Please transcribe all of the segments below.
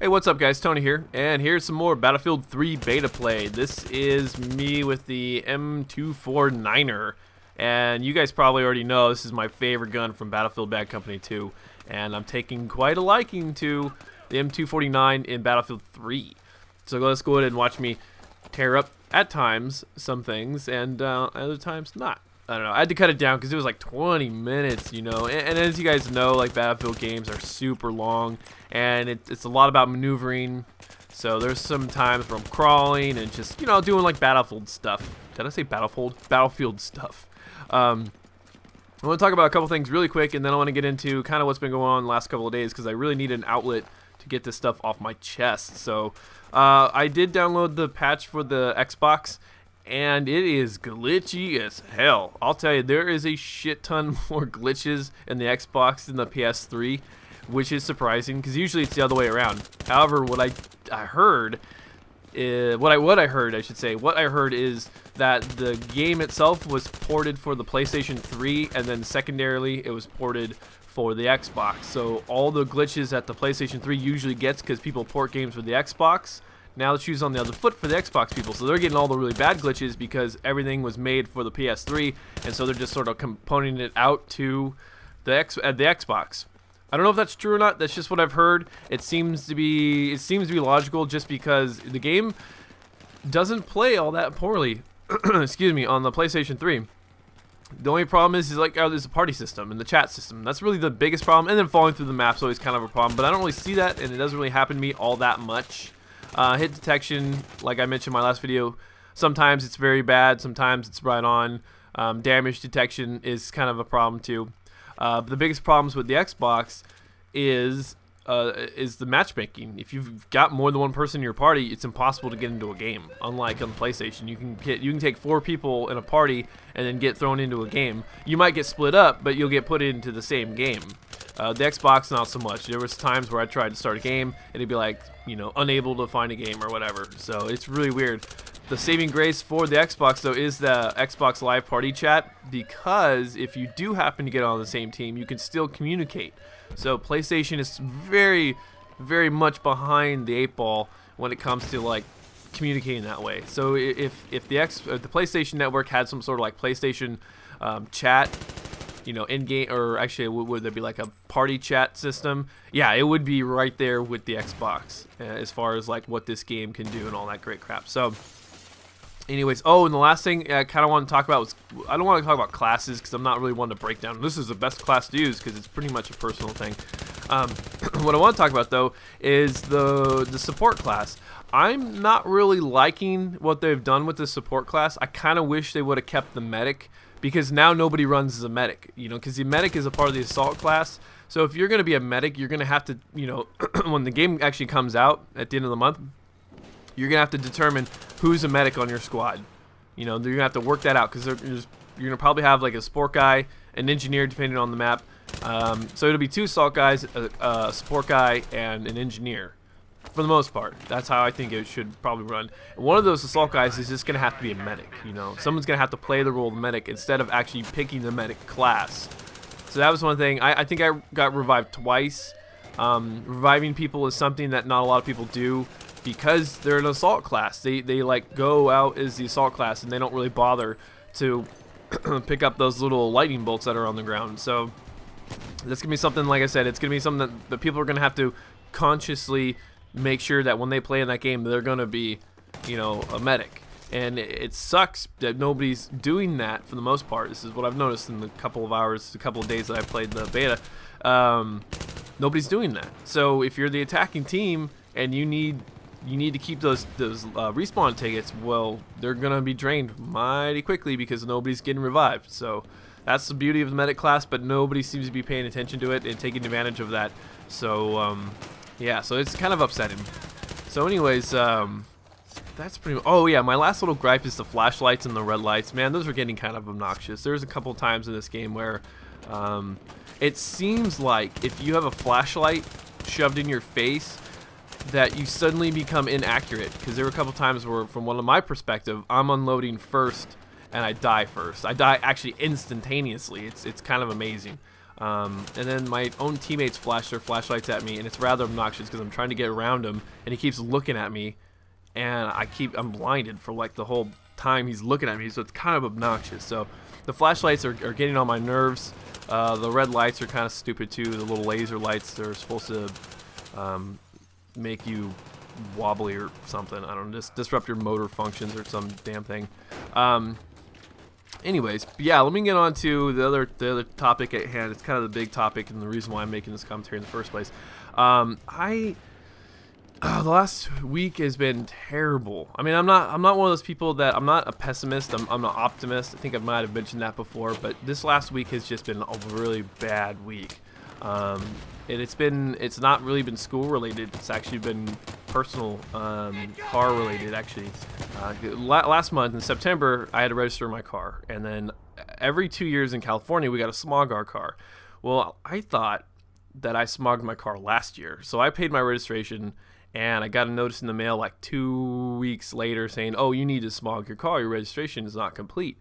Hey, what's up guys, Tony here, and here's some more Battlefield 3 beta play. This is me with the M249er, and you guys probably already know this is my favorite gun from Battlefield Bad Company 2, and I'm taking quite a liking to the M249 in Battlefield 3. So let's go ahead and watch me tear up, at times, some things, and other times not. I don't know, I had to cut it down because it was like 20 minutes, you know, and as you guys know, like Battlefield games are super long, and it's a lot about maneuvering, so there's some times where I'm crawling and just, you know, doing like Battlefield stuff. Did I say Battlefield? Battlefield stuff. I want to talk about a couple things really quick, and then I want to get into kind of what's been going on the last couple of days, because I really need an outlet to get this stuff off my chest. So I did download the patch for the Xbox, and it is glitchy as hell. I'll tell you, there is a shit ton more glitches in the Xbox than the PS3, which is surprising because usually it's the other way around. However, what I heard is what I heard is that the game itself was ported for the PlayStation 3, and then secondarily it was ported for the Xbox. So all the glitches that the PlayStation 3 usually gets, because people port games for the Xbox, now the shoe's on the other foot for the Xbox people. So they're getting all the really bad glitches because everything was made for the PS3, and so they're just sort of componenting it out to the Xbox. I don't know if that's true or not. That's just what I've heard. It seems to be logical, just because the game doesn't play all that poorly. Excuse me, on the PlayStation 3. The only problem is like, there's a party system and the chat system. That's really the biggest problem. And then falling through the map's always kind of a problem. But I don't really see that, and it doesn't really happen to me all that much. Hit detection, like I mentioned in my last video, sometimes it's very bad, sometimes it's right on. Damage detection is kind of a problem too. But the biggest problems with the Xbox is the matchmaking. If you've got more than one person in your party, it's impossible to get into a game. Unlike on PlayStation, you can take 4 people in a party and then get thrown into a game. You might get split up, but you'll get put into the same game. The Xbox, not so much. There was times where I tried to start a game, and it'd be like, you know, unable to find a game or whatever. So it's really weird. The saving grace for the Xbox, though, is the Xbox Live Party Chat, because if you do happen to get on the same team, you can still communicate. So PlayStation is very, very much behind the 8-ball when it comes to like communicating that way. So if the PlayStation Network had some sort of like PlayStation chat, you know, in-game, or actually would there be like a party chat system? Yeah, it would be right there with the Xbox as far as like what this game can do and all that great crap. So anyways, oh, and the last thing I kind of want to talk about was, I don't want to talk about classes because I'm not really one to break down this is the best class to use, because it's pretty much a personal thing. What I want to talk about though is the support class. I'm not really liking what they've done with the support class. I kind of wish they would have kept the medic, because now nobody runs as a medic, you know, because the medic is a part of the assault class. So if you're going to be a medic, you're going to have to, you know, when the game actually comes out at the end of the month, you're going to have to determine who's a medic on your squad. You know, you're going to have to work that out, because you're going to probably have like a support guy, an engineer, depending on the map. So it'll be 2 assault guys, a support guy, and an engineer. For the most part, that's how I think it should probably run. And one of those assault guys is just going to have to be a medic. You know, someone's going to have to play the role of the medic instead of actually picking the medic class. So that was one thing. I think I got revived twice. Reviving people is something that not a lot of people do, because they're an assault class. They like go out as the assault class, and they don't really bother to pick up those little lightning bolts that are on the ground. So that's gonna be something, like I said, it's gonna be something that people are gonna have to consciously make sure that when they play in that game, they're gonna be, you know, a medic. And it sucks that nobody's doing that for the most part. This is what I've noticed in the couple of days that I've played the beta. Nobody's doing that. So if you're the attacking team and you need to keep those respawn tickets, well, they're gonna be drained mighty quickly because nobody's getting revived. So that's the beauty of the medic class, but nobody seems to be paying attention to it and taking advantage of that. So yeah, so it's kind of upsetting. So anyways, that's pretty. Oh yeah, my last little gripe is the flashlights and the red lights. Man, those are getting kind of obnoxious. There's a couple times in this game where it seems like if you have a flashlight shoved in your face, that you suddenly become inaccurate. Because there were a couple times where, from one of my perspective, I'm unloading first and I die first. I die actually instantaneously. It's kind of amazing. And then my own teammates flash their flashlights at me, and it's rather obnoxious because I'm trying to get around him, and he keeps looking at me, and I'm blinded for like the whole time he's looking at me, so it's kind of obnoxious. So the flashlights are getting on my nerves. The red lights are kind of stupid too. The little laser lights, they're supposed to make you wobbly or something. I don't know, just disrupt your motor functions or some damn thing. Anyways, yeah, let me get on to the other topic at hand. It's kind of the big topic and the reason why I'm making this commentary in the first place. The last week has been terrible. I mean, I'm not one of those people that I'm not a pessimist. I'm an optimist. I think I might have mentioned that before, but this last week has just been a really bad week. And it's not really been school related. It's actually been personal, car related actually. Last month in September, I had to register my car, and then every 2 years in California, we got to smog our car. Well, I thought that I smogged my car last year, so I paid my registration, and I got a notice in the mail like 2 weeks later saying, "Oh, you need to smog your car. Your registration is not complete."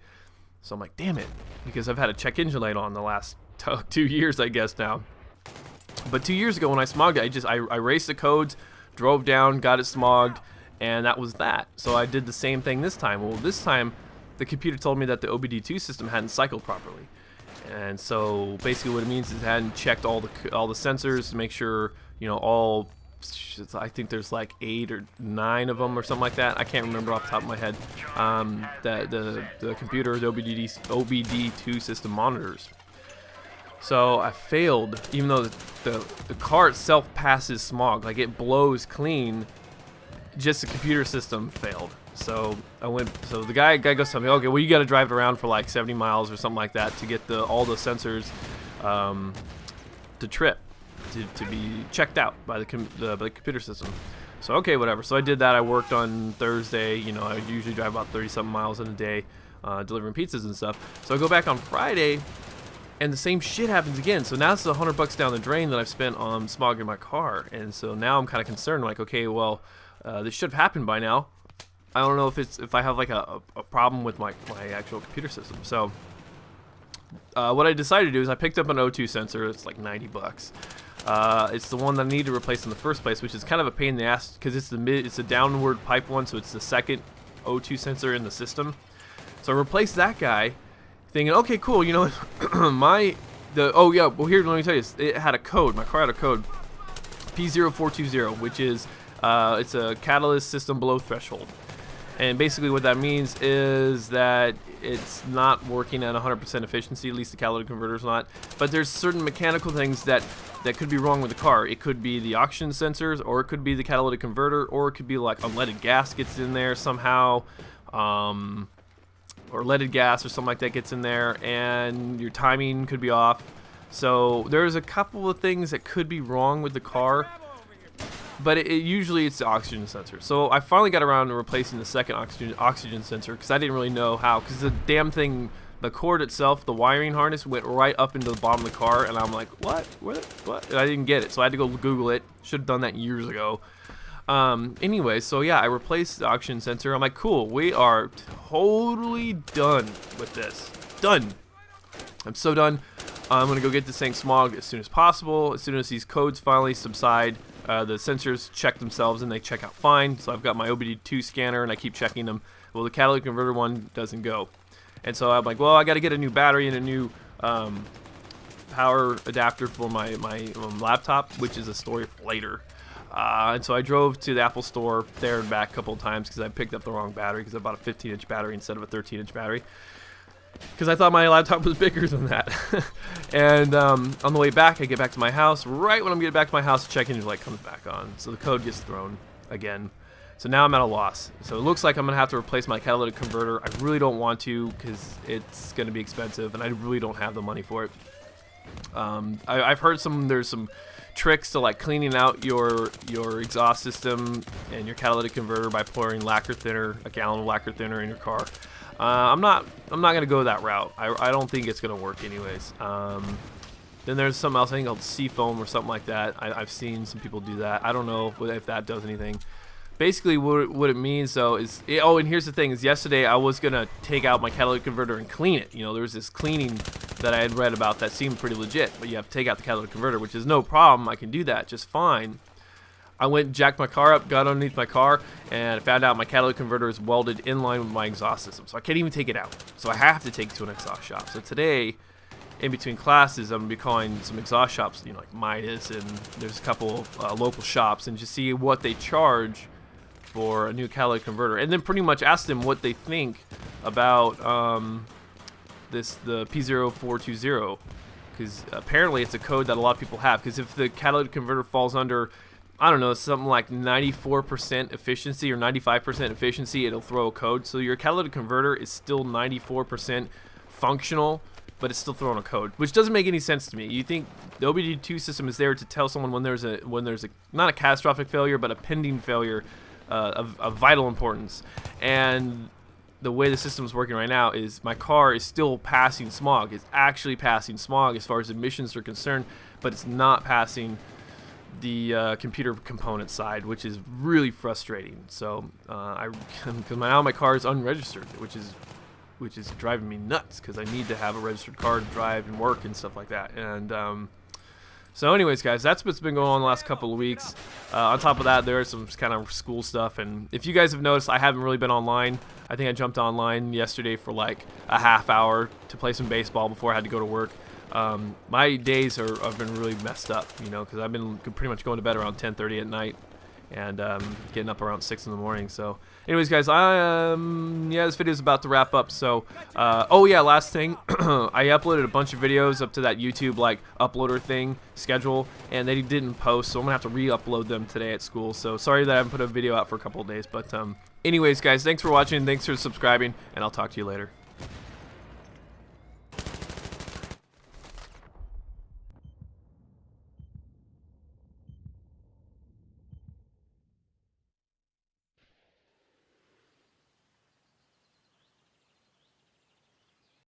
So I'm like, "Damn it," because I've had a check engine light on the last 2 years, I guess now. But 2 years ago when I smogged it, I raced the codes, drove down, got it smogged, and that was that. So I did the same thing this time. Well, this time the computer told me that the OBD2 system hadn't cycled properly. And so basically what it means is it hadn't checked all the sensors to make sure, I think there's like 8 or 9 of them or something like that. I can't remember off the top of my head. That the computer's OBD2 system monitors. So I failed, even though the car itself passes smog, like it blows clean. Just the computer system failed. So So the guy goes to me, "Okay, well you got to drive it around for like 70 miles or something like that to get all the sensors to trip, to be checked out by the computer system." So okay, whatever. So I did that. I worked on Thursday. I usually drive about 30-something miles in a day, delivering pizzas and stuff. So I go back on Friday, and the same shit happens again. So now it's $100 down the drain that I've spent on smogging my car. And so now I'm kind of concerned, like, okay, well, this should have happened by now. I don't know if I have like a problem with my actual computer system. So what I decided to do is I picked up an O2 sensor. It's like $90. It's the one that I need to replace in the first place, which is kind of a pain in the ass because it's a downward pipe one, so it's the second O2 sensor in the system. So I replaced that guy, thinking, okay, cool. Here, let me tell you, it had a code. My car had a code, P0420, which is it's a catalyst system below threshold. And basically what that means is that it's not working at 100% efficiency, at least the catalytic converter's not. But there's certain mechanical things that could be wrong with the car. It could be the oxygen sensors, or it could be the catalytic converter, or it could be like unleaded gas gets in there somehow, or leaded gas or something like that gets in there, and your timing could be off. So there's a couple of things that could be wrong with the car. But usually it's the oxygen sensor. So I finally got around to replacing the second oxygen sensor because I didn't really know how. Because the damn thing, the cord itself, the wiring harness went right up into the bottom of the car, and I'm like, what? And I didn't get it, so I had to go Google it. Should have done that years ago. Anyway, so yeah, I replaced the oxygen sensor. I'm like, cool, we are totally done with this. Done. I'm so done. I'm gonna go get this thing smogged as soon as possible. As soon as these codes finally subside. The sensors check themselves and they check out fine. So I've got my OBD2 scanner and I keep checking them. Well, the catalytic converter one doesn't go. And so I'm like, well, I got to get a new battery and a new power adapter for my laptop, which is a story for later. And so I drove to the Apple store there and back a couple of times because I picked up the wrong battery because I bought a 15-inch battery instead of a 13-inch battery. Because I thought my laptop was bigger than that. And on the way back, I get back to my house. Right when I'm getting back to my house, the check engine light comes back on. So the code gets thrown again. So now I'm at a loss. So it looks like I'm going to have to replace my catalytic converter. I really don't want to because it's going to be expensive, and I really don't have the money for it. I've heard there's some tricks to like cleaning out your exhaust system and your catalytic converter by pouring lacquer thinner, a gallon of lacquer thinner in your car. I'm not gonna go that route. I don't think it's gonna work anyways. Then there's something else, I think called seafoam or something like that. I've seen some people do that. I don't know if that does anything. Basically, what it means though is, and here's the thing: is yesterday I was gonna take out my catalytic converter and clean it. There was this cleaning that I had read about that seemed pretty legit, but you have to take out the catalytic converter, which is no problem. I can do that just fine. I went, jacked my car up, got underneath my car, and found out my catalytic converter is welded in line with my exhaust system, so I can't even take it out. So I have to take it to an exhaust shop. So today, in between classes, I'm going to be calling some exhaust shops, you know, like Midas, and there's a couple of local shops, and just see what they charge for a new catalytic converter, and then pretty much ask them what they think about the P0420, because apparently it's a code that a lot of people have. Because if the catalytic converter falls under, I don't know, something like 94% efficiency or 95% efficiency, it'll throw a code. So your catalytic converter is still 94% functional, but it's still throwing a code, which doesn't make any sense to me. You think the OBD2 system is there to tell someone when there's a not a catastrophic failure, but a pending failure of vital importance. And the way the system is working right now is my car is still passing smog. It's actually passing smog as far as emissions are concerned, but it's not passing the computer component side, which is really frustrating. So because now my car is unregistered, which is driving me nuts, because I need to have a registered car to drive and work and stuff like that. And so anyways, guys, that's what's been going on the last couple of weeks. On top of that, there is some kind of school stuff, and if you guys have noticed, I haven't really been online. I think I jumped online yesterday for like a half hour to play some baseball before I had to go to work. My days have been really messed up, you know, because I've been pretty much going to bed around 10:30 at night and getting up around 6 in the morning. So anyways, guys, yeah, this video is about to wrap up. So oh yeah, last thing, I uploaded a bunch of videos up to that YouTube like uploader thing schedule, and they didn't post, so I'm gonna have to re-upload them today at school. So sorry that I haven't put a video out for a couple of days, but anyways, guys, thanks for watching, thanks for subscribing, and I'll talk to you later.